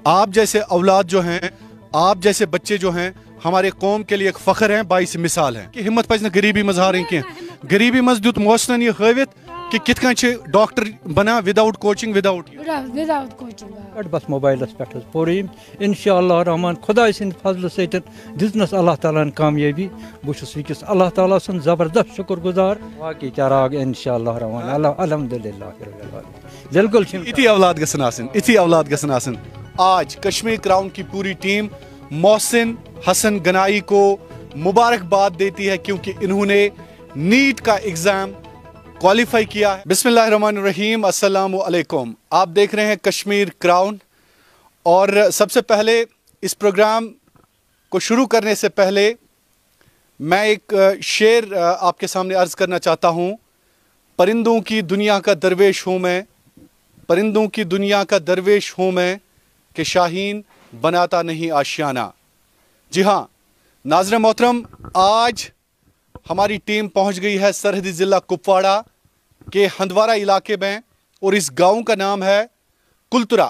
آپ جیسے اولاد جو ہیں، آپ جیسے بچے جو ہیں ہمارے قوم کے لیے ایک فخر ہیں، باعث مثال ہیں کہ ہمت پزِ غریبی مز ہارن کی غریبی مز دیت محسنن یہ ہاوت کہ کت کن چھ ڈاکٹر بنا وداؤٹ کوچنگ وداؤٹ بس موبائلس پہ پور انشاءاللہ رحمان خدا سند فضل ستن دس اللہ تعالیٰ کامیابی بہس وکس اللہ تعالیٰ سن زبردست شکر گزار باقی چراغ انشاءاللہ رحمان الحمدللہ بالکل اتی اولاد گژھن آسن، اتی اولاد گژھن آسن۔ آج کشمیر کراؤن کی پوری ٹیم محسن حسن گنائی کو مبارکباد دیتی ہے کیونکہ انہوں نے نیٹ کا ایگزام کوالیفائی کیا ہے۔ بسم اللہ الرحمن الرحیم، السلام علیکم۔ آپ دیکھ رہے ہیں کشمیر کراؤن، اور سب سے پہلے اس پروگرام کو شروع کرنے سے پہلے میں ایک شعر آپ کے سامنے عرض کرنا چاہتا ہوں۔ پرندوں کی دنیا کا درویش ہوں میں، پرندوں کی دنیا کا درویش ہوں میں کہ شاہین بناتا نہیں آشیانہ۔ جی ہاں ناظرین محترم، آج ہماری ٹیم پہنچ گئی ہے سرحدی ضلع کپواڑہ کے ہندوارہ علاقے میں، اور اس گاؤں کا نام ہے کلترا۔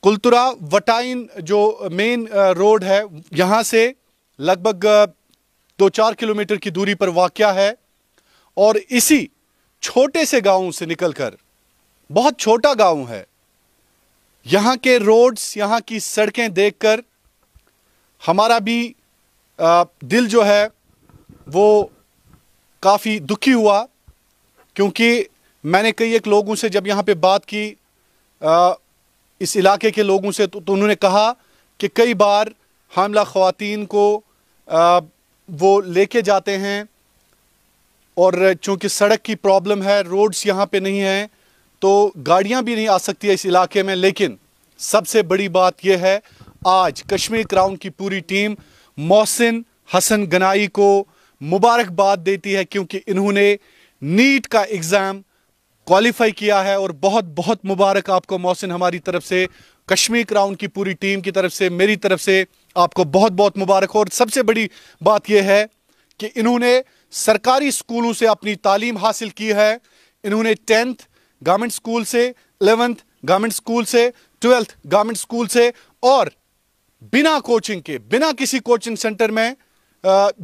کلترا وٹائن جو مین روڈ ہے یہاں سے لگ بھگ 2-4 کلومیٹر کی دوری پر واقع ہے، اور اسی چھوٹے سے گاؤں سے نکل کر، بہت چھوٹا گاؤں ہے، یہاں کے روڈز، یہاں کی سڑکیں دیکھ کر ہمارا بھی دل جو ہے وہ کافی دکھی ہوا، کیونکہ میں نے کئی ایک لوگوں سے جب یہاں پہ بات کی اس علاقے کے لوگوں سے، تو انہوں نے کہا کہ کئی بار حاملہ خواتین کو وہ لے کے جاتے ہیں، اور چونکہ سڑک کی پرابلم ہے، روڈز یہاں پہ نہیں ہیں، تو گاڑیاں بھی نہیں آ سکتی اس علاقے میں۔ لیکن سب سے بڑی بات یہ ہے، آج کشمیر کراؤن کی پوری ٹیم محسن حسن گنائی کو مبارکباد دیتی ہے کیونکہ انہوں نے نیٹ کا ایگزام کوالیفائی کیا ہے، اور بہت بہت مبارک آپ کو محسن، ہماری طرف سے، کشمیر کراؤن کی پوری ٹیم کی طرف سے، میری طرف سے آپ کو بہت بہت مبارک ہو۔ اور سب سے بڑی بات یہ ہے کہ انہوں نے سرکاری اسکولوں سے اپنی تعلیم حاصل کی ہے۔ انہوں نے 10th گورنمنٹ اسکول سے، 11th گورنمنٹ اسکول سے، 12th گورنمنٹ اسکول سے، اور بنا کوچنگ کے، بنا کسی کوچنگ سینٹر میں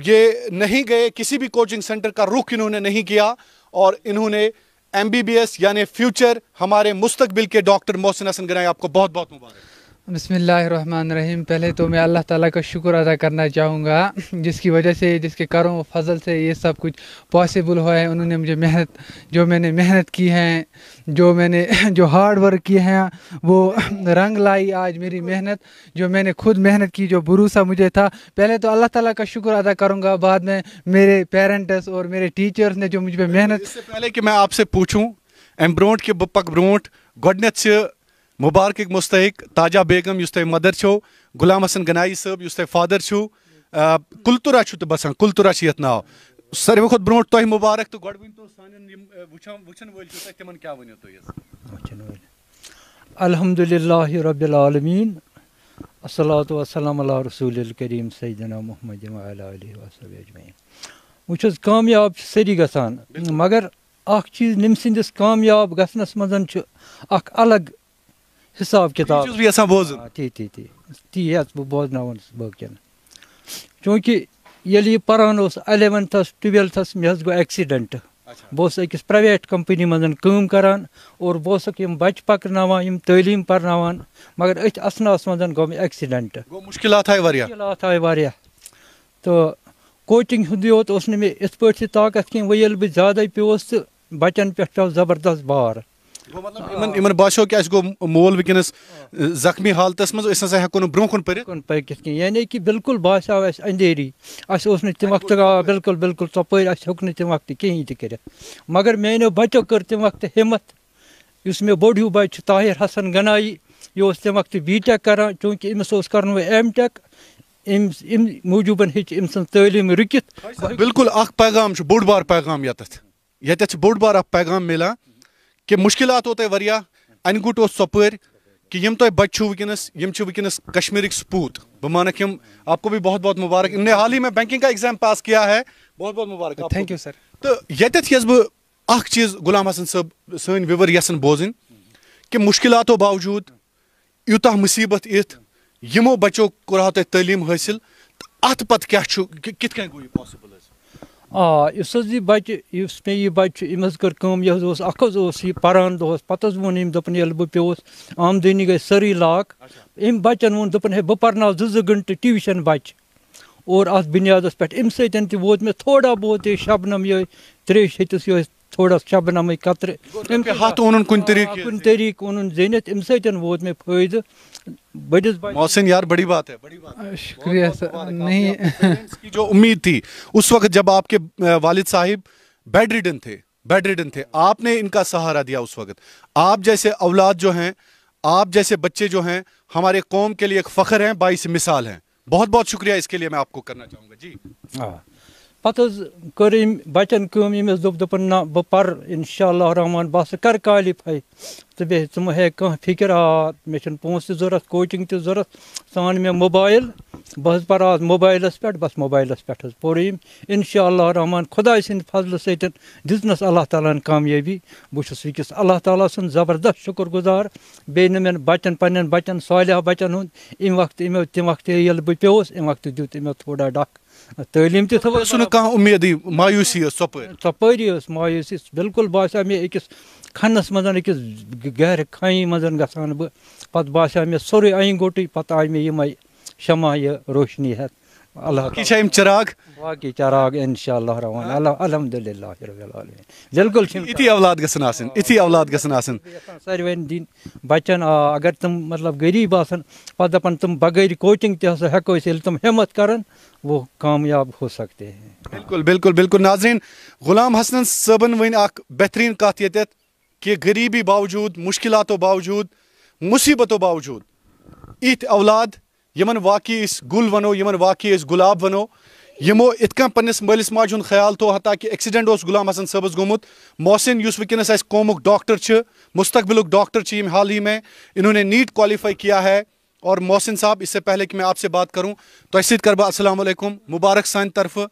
یہ نہیں گئے، کسی بھی کوچنگ سینٹر کا رخ انہوں نے نہیں کیا، اور انہوں نے MBBS یعنی فیوچر ہمارے مستقبل کے ڈاکٹر محسن حسن گنائی، آپ کو بہت بہت مبارک۔ بسم اللہ الرحمن الرحیم۔ پہلے تو میں اللہ تعالیٰ کا شکر ادا کرنا چاہوں گا جس کی وجہ سے، جس کے کرم و فضل سے یہ سب کچھ پاسبل ہوا ہے۔ انہوں نے مجھے جو میں نے محنت کی ہے، جو ہارڈ ورک کیے ہیں، وہ رنگ لائی آج میری محنت، جو میں نے خود محنت کی، جو بھروسہ مجھے تھا۔ پہلے تو اللہ تعالیٰ کا شکر ادا کروں گا، بعد میں میرے پیرنٹس اور میرے ٹیچرز نے جو مجھ پہ محنت۔ اس سے پہلے کہ میں آپ سے پوچھوں، ام برونٹ کے بپک برونٹ گۄڈنیتھ سے مبارک مستحق تاجہ بیگم یس تہ مدر چھو، غلام حسن گنائی صاحب یس تہ فادر چھو، کلترا چھو تو بسان، کلترا چھ یتھ ناو، ساروی کھۄتہٕ برونٹ تۄہہِ مبارک۔ تو گۄڈٕ ؤنۍ تو سانٮ۪ن یِم وٕچھن وٲلۍ چھو تۄہہِ تِمن کیٛاہ ؤنِو تُہۍ؟ الحمدللہ رب العالمین، الصلاۃ والسلام علی رسول الکریم سیدنا محمد وعلی آلہ وصحبہ اجمعین۔ وٕچھ حظ، کامیاب چھِ سٲری گژھان، مگر اکھ چیٖز نٔمۍ سٕنٛدِس کامیاب گژھنس منٛز چھُ اکھ الگ حساب کتاب۔ تی ہٮ۪ژ بہٕ بوزناوُن باقین، چوٗنٛکہِ ییٚلہِ یہِ پران اوس 11تھس 12تھس مےٚ حظ گوٚو ایکسیڈنٹ۔ بہٕ اوسُس أکِس پرٛایویٹ کمپنی منٛز کٲم کران، اور بہٕ اوسُکھ یِم بچہٕ پکناوان، یِم تعلیٖم پرناوان، مگر أتھۍ اثناہس منٛز گوٚو مےٚ ایکسیڈنٹ۔ مُشکِلات آیہِ واریاہ، مُشکِلات آیہِ واریاہ، تہٕ کوچنگ ہُنٛد یوت اوس نہٕ مےٚ یِتھ پٲٹھۍ تہِ طاقت کینٛہہ۔ وۄنۍ ییٚلہِ بہٕ زیادَے پیوٚوُس تہٕ بچن پٮ۪ٹھ پیوٚو زبردست بار۔ یِمن باسیو کہ اَسہِ گوٚو مول وٕنکیٚنس زخمی حالتس منٛز، أسۍ نسا ہٮ۪کو نہٕ برونٛہہ کُن پٔکِتھ کینٛہہ، یعنی کہِ بالکل باسیو اَسہِ اندھیری، اَسہِ اوس نہٕ تمہِ وقتہٕ بالکل بالکل ژۄپٲرۍ، اَسہِ ہیوٚک نہٕ تمہِ وقتہٕ کِہیٖنۍ تہِ کٔرِتھ۔ مگر میانیو بچو کٔر تمہِ وقتہٕ ہمت۔ یُس مےٚ بوٚڑ ہیوٗ بچہِ چھُ طاہر حسن گنایی، یہِ اوس تمہِ وقتہٕ B.Tech کران، چوٗنٛکہِ أمِس اوس کرُن وۄنۍ M.Tech، امہِ موٗجوٗبن ہیٚچ أمۍ سٕنٛز تعلیٖم رُکِتھ۔ بالکل اکھ پیغام چھُ، بوٚڑ بار پیغام ییٚتٮ۪تھ چھُ بوٚڑ بار اکھ پیغام مِلان کہ مُشکِلات ہوو تۄہہِ واریاہ، اَنہِ گوٚٹ اوس ژۄپٲرۍ کہ یِم تۄہہِ بچہِ چھُو وٕنکیٚنس، یِم چھِ وٕنکیٚنس کشمیرٕکۍ سپوٗت۔ بہٕ مانکھ یِم، آپ کو بھی بہت بہت مبارک، انہوں نے حال ہی میں بینکنگ کا ایگزام پاس کیا ہے، بہت بہت مبارک۔ تھینک یو سر۔ تو ییٚتٮ۪تھ یۄس بہٕ اکھ چیٖز غلام حسن صٲب سٲنۍ وِور یژھن بوزٕنۍ کہ مُشکِلاتو باوجوٗد یوتاہ مصیبت ات یمو بچو کوٚرہو تۄہہِ تعلیٖم حٲصِل تہٕ اتھ پتہٕ کیٛاہ چھُ کِتھ کٔنۍ گوٚو یہِ پاسبل حظ؟ یُس حظ یہِ بَچہِ یُس مےٚ یہِ بَچہِ چھُ أمۍ حظ کٔر کٲم یہِ حظ اوس اکھ حظ اوس یہِ پران دۄہس پتہٕ حظ ووٚن أمۍ دوٚپُن ییٚلہِ بہٕ پیوٚوُس آمدٲنی گٔے سٲرٕے لاک أمۍ بَچن ووٚن دوٚپُن ہے بہٕ پرناو 2 گٲنٛٹہٕ ٹیوٗشن بَچہِ اور اَتھ بُنیادس پٮ۪ٹھ اَمہِ سۭتۍ تہِ ووت مےٚ تھوڑا بہت یہِ شبنم یِہوٚے ترٛیش ہیٚتِس یِہوٚے تھوڑا شبنمٕے قطرٕ ہتھ اوٚنُن کُنہِ طریٖقہٕ کُنہِ طریٖقہٕ اوٚنُن زیٖنِتھ اَمہِ سۭتۍ ووت مےٚ فٲیدٕ بٔڑِس محسن یار بڑی بات ہے شکریہ سر نہیں جو امید تھی اس وقت جب آپ کے والد صاحب بیڈ ریڈن تھے آپ نے ان کا سہارا دیا اس وقت. آپ جیسے اولاد جو ہیں آپ جیسے بچے جو ہیں ہمارے قوم کے لیے ایک فخر ہیں باعث مثال ہیں. بہت بہت شکریہ اس کے لیے میں آپ کو کرنا چاہوں گا. جی پتہٕ حظ کٔر أمۍ بَچن کٲم أمۍ حظ دوٚپ نہ بہٕ پَرٕ اِنشاء اللہ رحمان بہٕ ہسا کَرٕ کالِفاے تہٕ بیٚیہِ ژٕ مہٕ ہیٚکھ کانٛہہ فِکر مےٚ چھُنہٕ پونٛسہٕ تہِ ضوٚرَتھ کوچِنٛگ تہِ ضوٚرَتھ ژٕ اَن مےٚ موبایل بہٕ حظ پَرٕ آز موبایلَس پٮ۪ٹھ بس موبایلَس پٮ۪ٹھ حظ پوٚر أمۍ اِنشاء اللہ رحمان خۄداے سٕنٛدِ فضلہٕ سۭتۍ دِژنَس اللہ تعالیٰ ہَن کامیٲبی. بہٕ چھُس وٕنکٮ۪س اللہ تعالیٰ سُنٛد زبردست شُکُر گُزار بیٚیہِ نہٕ مےٚ بَچن پنٛنٮ۪ن بَچن صالحہ بَچن ہُنٛد اَمہِ وقتہٕ تَمہِ وقتہٕ ییٚلہِ بہٕ پیوٚوُس اَمہِ وقتہٕ دیُت أمۍ تھوڑا ڈکھ تعلیٖم تہِ تھٲوٕس سُہ نہٕ کانٛہہ اُمیدٕے مایوٗسی ٲس ژۄپٲری ٲس مایوٗسی بِلکُل باسیٛو مےٚ أکِس کھنَس منٛز أکِس گہرِ کھانہِ منٛز گژھان بہٕ پَتہٕ باسیٛو مےٚ سورُے اَنہِ گوٚٹٕے پَتہٕ آے مےٚ یِمَے شمع یہِ روشنی ہٮ۪تھ اللہ چراغ باقٕے چراغ اِنشاء اللہ رحمان الحمدُاللہ رب العالمیٖن بِلکُل چھِ یِتھی اولاد گژھن آسٕنۍ یِتھی اولاد گژھن آسٕنۍ ساروٕے دِنۍ بَچن اگر تِم مطلب غریٖب آسن پَتہٕ دَپان تِم بغٲر کوچِنٛگ تہِ ہسا ہٮ۪کو أسۍ ییٚلہِ تِم ہِمت کَرن وہ کامیاب ہو سکتے ہیں. بالکل بالکل بالکل. ناظریٖن غلام حسنن صٲبن ؤنۍ اکھ بہتریٖن کتھ ییٚتٮ۪تھ کہِ غریٖبی باوجوٗد مُشکِلاتو باوجوٗد مُصیٖبتو باوجوٗد یِتھۍ اولاد یِمن واقعی أسۍ گُل وَنو یِمن واقعی أسۍ گُلاب وَنو یِمو یِتھ کٔنۍ پننِس مٲلِس ماجہِ ہُنٛد خیال تھوٚو حتیٰ کہِ ایٚکسِڈنٹ اوس غلام حسن صٲبس گوٚمُت. محسن یُس وٕنکٮ۪نس اَسہِ قومُک ڈاکٹر چھِ مستقبلُک ڈاکٹر چھِ یِم حال ہی میں انہوں نے نیٹ کوالیفائی کیا ہے. اور محسن صاحب اس سے پہلے کہ میں آپ سے بات کروں تۄہہِ سۭتۍ کر بہٕ السلام علیکم مبارک سانہِ طرفہٕ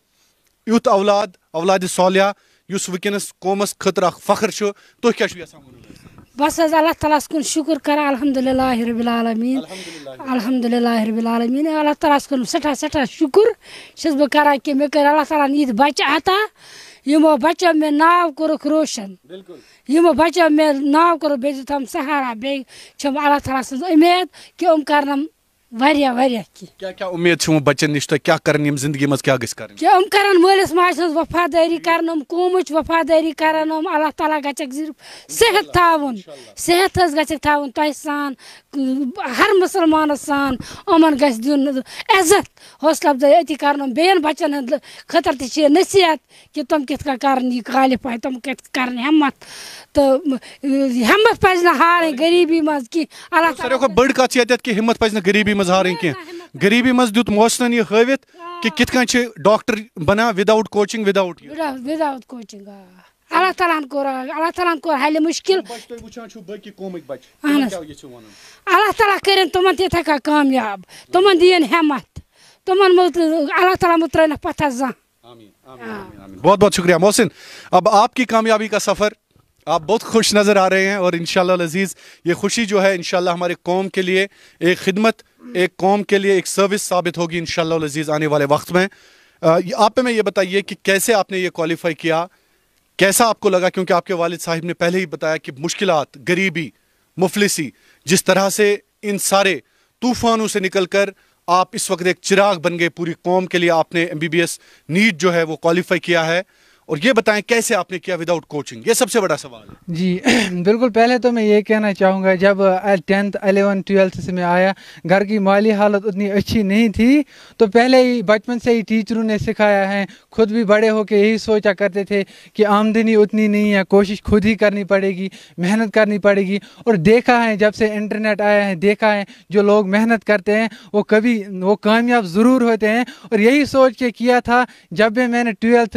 یُتھ اولادِ صالحہ یُس وٕنکٮ۪نس قومس خٲطرٕ اکھ فخر چھُ تُہۍ کیٛاہ چھُو یژھان وَنُن؟ بس حظ اللہ تعالیٰ ہس کُن شُکُر کران الحمدُاللہ رب العالمیٖن الحمدُاللہ رب العالمیٖن اللہ تعالیٰ ہس کُن سٮ۪ٹھاہ شُکُر چھَس بہٕ کران کہِ مےٚ کٔرۍ اللہ تعالیٰ ہن یِتھۍ بچہٕ عطا یِمو بچو مےٚ ناو کوٚرُکھ روشن یِمو بچو مےٚ ناو کوٚرُکھ بیٚیہِ دیُتہم سہارا بیٚیہِ چھَم اللہ تعالیٰ سٕنٛز اُمید کہِ یِم کرنم واریاہ کینٛہہ. کیٛاہ اُمید چھِ یِمو بچن نِش تۄہہِ کیٛاہ کرن یِم زندگی منٛز کیٛاہ گژھِ کرٕنۍ؟ کہِ یِم کرن مٲلِس ماجہِ ہٕنٛز وفادٲری کرن یِم قومٕچ وفادٲری کرن یِم اللہ تعالیٰ گژھٮ۪کھ صحت تھاوُن صحت حظ گژھٮ۪کھ تھاوُن تۄہہِ سان ہر مُسلمانس سان یِمن گژھِ دیُن عزت حوصلہٕ افضٲیی أتی کرن یِم بیٚین بچن ہٕنٛدِ خٲطرٕ تہِ چھِ یہِ نصیحت کہِ تِم کِتھ کٔنۍ کرن یہِ کالِفاے تِم کِتھ کرن ہٮ۪مت تہٕ ہٮ۪مت پزِ نہٕ ہارٕنۍ غریٖبی منٛز کینٛہہ. اللہ ساروی کھۄتہٕ بٔڑ کتھ چھِ ییٚتٮ۪تھ کہِ ہِمت پزِ نہٕ غریٖبی منٛز ہارٕنۍ کینٛہہ. غریٖبی منٛز دیُت محسنن یہِ ہٲوِتھ کہِ کِتھ کٔنۍ چھِ ڈاکٹر بنان وداوُٹ کوچِنٛگ وداوُٹ کوچِنٛگ. اللہ تعالیٰ ہن کوٚر حلہِ مُشکِل اللہ تعالیٰ کٔرِنۍ تِمن تہِ یِتھَے کٔنۍ کامیاب تِمن دِیِن ہٮ۪مت تِمن اللہ تعالیٰ مہ ترٛٲینکھ پتھر زانٛہہ. بہت بہت شکریہ محسن. اب آپ کی کامیابی کا سفر آپ بہت خوش نظر آ رہے ہیں اور انشاءاللہ العزیز یہ خوشی جو ہے انشاءاللہ ہمارے قوم کے لیے ایک خدمت ایک قوم کے لیے ایک سروس ثابت ہوگی انشاءاللہ العزیز آنے والے وقت میں. آپ میں یہ بتائیے کہ کیسے آپ نے یہ کوالیفائی کیا کیسا آپ کو لگا کیونکہ آپ کے والد صاحب نے پہلے ہی بتایا کہ مشکلات غریبی مفلسی جس طرح سے ان سارے طوفانوں سے نکل کر آپ اس وقت ایک چراغ بن گئے پوری قوم کے لیے. آپ نے MBBS نیٹ جو ہے وہ کوالیفائی کیا ہے اور یہ بتائیں کیسے آپ نے کیا وداؤٹ کوچنگ یہ سب سے بڑا سوال ہے. جی بالکل پہلے تو میں یہ کہنا چاہوں گا جب 10th 11 12 سے میں آیا گھر کی مالی حالت اتنی اچھی نہیں تھی تو پہلے ہی بچپن سے ہی ٹیچروں نے سکھایا ہے خود بھی بڑے ہو کے یہی سوچا کرتے تھے کہ آمدنی اتنی نہیں ہے کوشش خود ہی کرنی پڑے گی محنت کرنی پڑے گی. اور دیکھا ہے جب سے انٹرنیٹ آیا ہے دیکھا ہے جو لوگ محنت کرتے ہیں وہ کامیاب ضرور ہوتے ہیں. اور یہی سوچ کے کیا تھا جب بھی میں نے 12th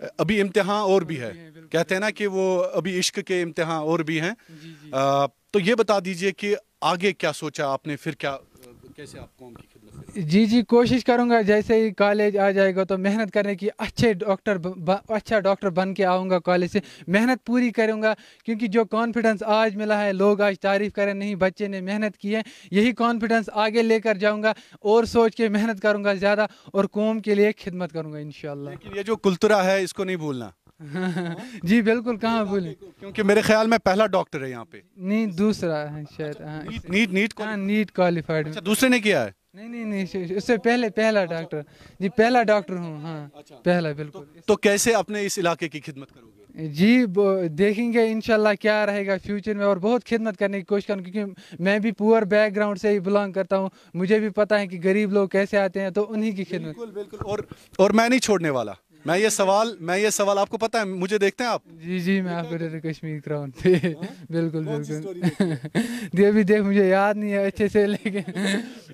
ابھی امتحان اور بھی ہے, کہتے ہیں نا کہ وہ ابھی عشق کے امتحان اور بھی ہیں. تو یہ بتا دیجئے کہ آگے کیا سوچا آپ نے, پھر کیا کیسے آپ قوم کی خدمت کریں گے؟ جی کوشش کروں گا جیسے ہی کالج آ جائے گا تو محنت کرنے کی, اچھا ڈاکٹر بن کے آؤں گا کالج سے, محنت پوری کروں گا, کیونکہ جو کانفیڈنس آج ملا ہے لوگ آج تعریف کریں نہیں بچے نے محنت کی ہے, یہی کانفیڈنس آگے لے کر جاؤں گا اور سوچ کے محنت کروں گا زیادہ اور قوم کے لیے خدمت کروں گا انشاءاللہ. لیکن یہ جو کلترا ہے اس کو نہیں بھولنا. جی بالکل, کہاں بھولیں, کیونکہ میرے خیال میں پہلا ڈاکٹر ہے یہاں پہ. نہیں دوسرا ہے شاید. Net qualified. اچھا دوسرے نے کیا ہے؟ نہیں اس سے پہلے پہلا ڈاکٹر. جی پہلا ڈاکٹر ہوں. ہاں پہلا بالکل. تو کیسے اپنے اس علاقے کی خدمت کرو گے؟ جی دیکھیں گے انشاءاللہ کیا رہے گا فیوچر میں, اور بہت خدمت کرنے کی کوشش کروں, کیونکہ میں بھی پور بیک گراؤنڈ سے ہی بلانگ کرتا ہوں, مجھے بھی پتہ ہے کہ غریب لوگ کیسے آتے ہیں, تو انہی کی خدمت. بالکل. اور میں نہیں چھوڑنے والا. میں یہ سوال آپ کو پتہ ہے, مجھے دیکھتے ہیں آپ؟ جی میں آپ کو کشمیر کراؤن پہ. بالکل. یہ بھی دیکھ مجھے یاد نہیں ہے اچھے سے, لیکن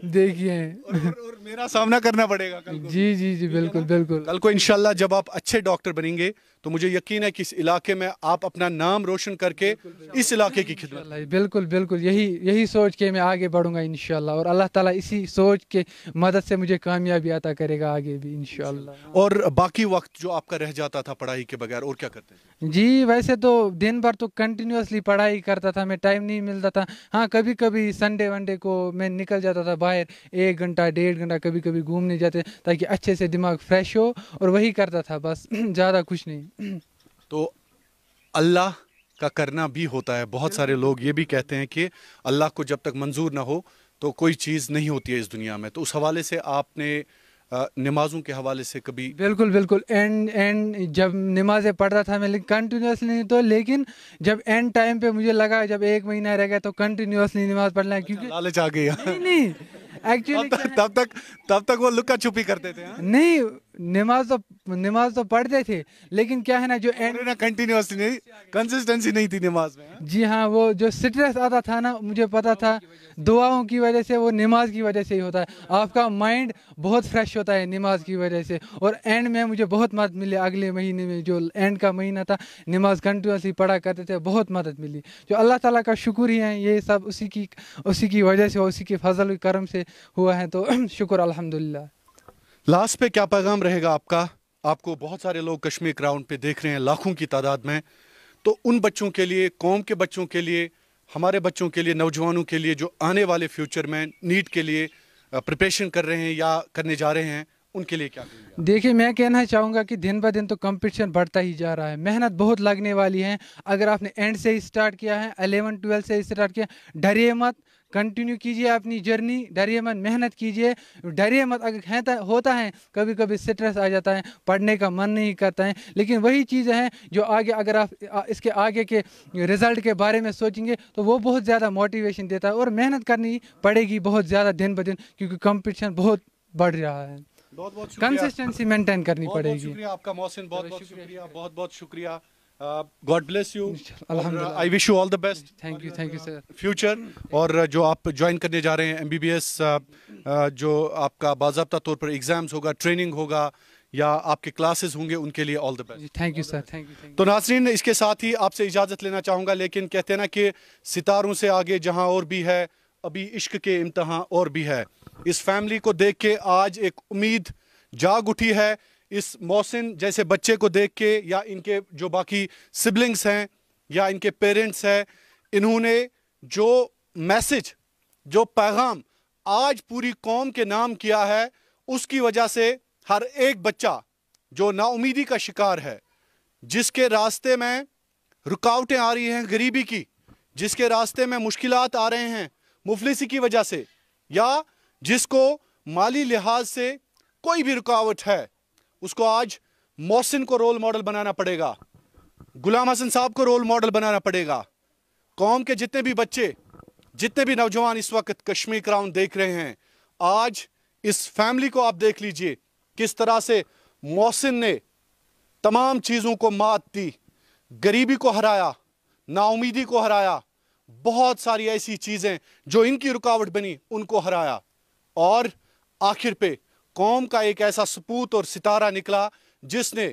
دیکھیے. اور میرا سامنا کرنا پڑے گا کل کو. جی بالکل. کل کو انشاءاللہ جب آپ اچھے ڈاکٹر بنیں گے تو مجھے یقین ہے کہ اس علاقے میں آپ اپنا نام روشن کر کے اس علاقے کی خدمت. بالکل یہی سوچ کے میں آگے بڑھوں گا انشاءاللہ, اور اللہ تعالیٰ اسی سوچ کے مدد سے مجھے کامیابی عطا کرے گا آگے بھی انشاءاللہ. اور باقی وقت جو آپ کا رہ جاتا تھا پڑھائی کے بغیر, اور کیا کرتے ہیں؟ جی ویسے تو دن بھر تو کنٹینیوسلی پڑھائی کرتا تھا, میں ٹائم نہیں ملتا تھا. ہاں کبھی سنڈے ونڈے کو میں نکل جاتا تھا باہر, 1 گھنٹہ 1.5 گھنٹہ کبھی گھومنے جاتے, تاکہ اچھے سے دماغ فریش ہو, اور وہی کرتا تھا بس, زیادہ کچھ نہیں. تو اللہ کا کرنا بھی ہوتا ہے. بہت سارے لوگ یہ بھی کہتے ہیں کہ اللہ کو جب تک منظور نہ ہو تو کوئی چیز نہیں ہوتی ہے اس دنیا میں. تو اس حوالے سے آپ نے نمازوں کے حوالے سے کبھی؟ بالکل. اینڈ جب نمازیں پڑھتا تھا میں کنٹینیوسلی نہیں تو, لیکن جب اینڈ ٹائم پہ مجھے لگا جب 1 مہینہ رہ گیا تو کنٹینیوسلی نماز پڑھنا ہے, کیونکہ لالچ آ گئی. نہیں ایکچولی تب تک وہ لکا چھپی کرتے تھے. نہیں نماز تو پڑھتے تھے, لیکن کیا ہے نا جو کنٹینیوسلی نہیں, کنسسٹنسی نہیں تھی نماز میں. جی ہاں, وہ جو سٹریس آتا تھا نا, مجھے پتا تھا دعاؤں کی وجہ سے, وہ نماز کی وجہ سے ہی ہوتا ہے. آپ کا مائنڈ بہت فریش ہوتا ہے نماز کی وجہ سے, اور اینڈ میں مجھے بہت مدد ملی. اگلے مہینے میں جو اینڈ کا مہینہ تھا, نماز کنٹینیوسلی پڑھا کرتے تھے, بہت مدد ملی. جو اللہ تعالیٰ کا شکر ہی ہے, یہ سب اسی کی وجہ سے, اسی کے فضل و کرم سے ہوا ہے, تو شکر الحمدللہ. لاسٹ پہ کیا پیغام رہے گا آپ کا؟ آپ کو بہت سارے لوگ کشمیر کراؤن پہ دیکھ رہے ہیں, لاکھوں کی تعداد میں. تو ان بچوں کے لیے, قوم کے بچوں کے لیے, ہمارے بچوں کے لیے, نوجوانوں کے لیے جو آنے والے فیوچر میں نیٹ کے لیے پریپریشن کر رہے ہیں یا کرنے جا رہے ہیں, ان کے لیے کیا کہیں گے؟ دیکھیے میں کہنا چاہوں گا کہ دن بہ دن تو کمپٹیشن بڑھتا ہی جا رہا ہے, محنت بہت لگنے والی ہے. اگر آپ نے اینڈ سے ہی اسٹارٹ کیا ہے, 11-12 سے اسٹارٹ کیا, ڈریے مت, کنٹینیو کیجئے اپنی جرنی, ڈریے مت, محنت کیجئے, ڈریے مت. اگر ہوتا ہے کبھی سٹریس آ جاتا ہے, پڑھنے کا من نہیں کرتا ہے, لیکن وہی چیزیں ہیں جو آگے, اگر آپ اس کے آگے کے رزلٹ کے بارے میں سوچیں گے تو وہ بہت زیادہ موٹیویشن دیتا ہے, اور محنت کرنی پڑے گی بہت زیادہ دن بہ دن, کیونکہ کمپٹیشن بہت بڑھ رہا ہے. بہت کنسسٹنسی مینٹین کرنی پڑے گی. شکریہ آپ کا محسن, بہت شکریہ. God bless you. I wish you all the best. Thank you sir. Future. اور جو آپ جوائن کرنے جا رہے ہیں MBBS, جو آپ کا باضابطہ طور پر ایگزامز ہوگا, ٹریننگ ہوگا, یا آپ کے کلاسز ہوں گے, ان کے لیے all the best. Thank you sir. Thank you. تو ناظرین, اس کے ساتھ ہی آپ سے اجازت لینا چاہوں گا, لیکن کہتے ہیں نا کہ ستاروں سے آگے جہاں اور بھی ہے, ابھی عشق کے امتحان اور بھی ہے. اس فیملی کو دیکھ کے آج ایک امید جاگ اٹھی ہے. اس محسن جیسے بچے کو دیکھ کے, یا ان کے جو باقی سبلنگس ہیں یا ان کے پیرنٹس ہیں, انہوں نے جو میسج, جو پیغام آج پوری قوم کے نام کیا ہے, اس کی وجہ سے ہر ایک بچہ جو نا امیدی کا شکار ہے, جس کے راستے میں رکاوٹیں آ رہی ہیں غریبی کی, جس کے راستے میں مشکلات آ رہے ہیں مفلسی کی وجہ سے, یا جس کو مالی لحاظ سے کوئی بھی رکاوٹ ہے, اس کو آج محسن کو رول ماڈل بنانا پڑے گا, غلام حسن صاحب کو رول ماڈل بنانا پڑے گا. قوم کے جتنے بھی بچے, جتنے بھی نوجوان اس وقت کشمیر کراؤن دیکھ رہے ہیں, آج اس فیملی کو آپ دیکھ لیجئے کس طرح سے محسن نے تمام چیزوں کو مات دی, غریبی کو ہرایا, نا امیدی کو ہرایا, بہت ساری ایسی چیزیں جو ان کی رکاوٹ بنی ان کو ہرایا, اور آخر پہ قوم کا ایک ایسا سپوت اور ستارہ نکلا جس نے